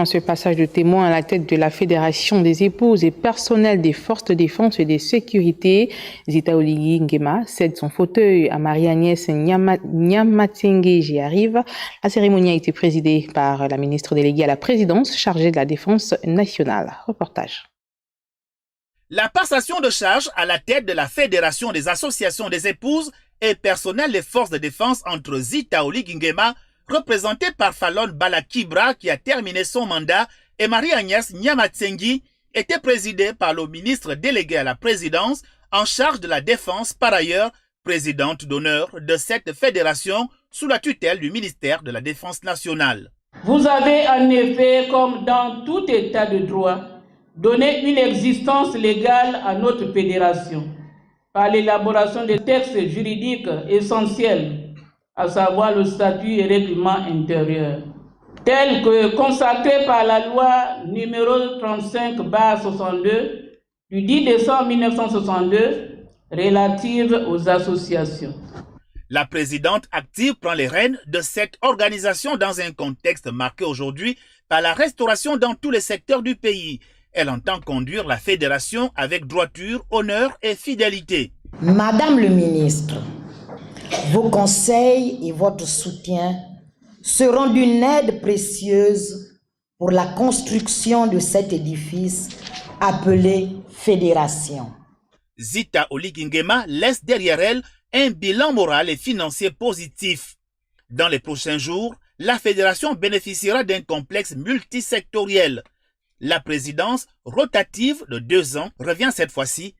Ce passage de témoin à la tête de la Fédération des épouses et personnels des forces de défense et de sécurité, Zita Oligui Nguema cède son fauteuil à Marie-Agnès Nyamatsenge j'y arrive. La cérémonie a été présidée par la ministre déléguée à la présidence chargée de la défense nationale. Reportage. La passation de charge à la tête de la Fédération des associations des épouses et personnels des forces de défense entre Zita Oligui Nguema, représentée par Fallon Bala-Kibra qui a terminé son mandat, et Marie-Agnès Nyamatsenge, était présidée par le ministre délégué à la présidence en charge de la défense, par ailleurs présidente d'honneur de cette fédération sous la tutelle du ministère de la Défense nationale. Vous avez en effet, comme dans tout état de droit, donné une existence légale à notre fédération par l'élaboration des textes juridiques essentiels, à savoir le statut et règlement intérieur, tel que consacré par la loi numéro 35/62 du 10 décembre 1962 relative aux associations. La présidente active prend les rênes de cette organisation dans un contexte marqué aujourd'hui par la restauration dans tous les secteurs du pays. Elle entend conduire la fédération avec droiture, honneur et fidélité. Madame le ministre, vos conseils et votre soutien seront d'une aide précieuse pour la construction de cet édifice appelé Fédération. Zita Oligui Nguema laisse derrière elle un bilan moral et financier positif. Dans les prochains jours, la fédération bénéficiera d'un complexe multisectoriel. La présidence rotative de 2 ans revient cette fois-ci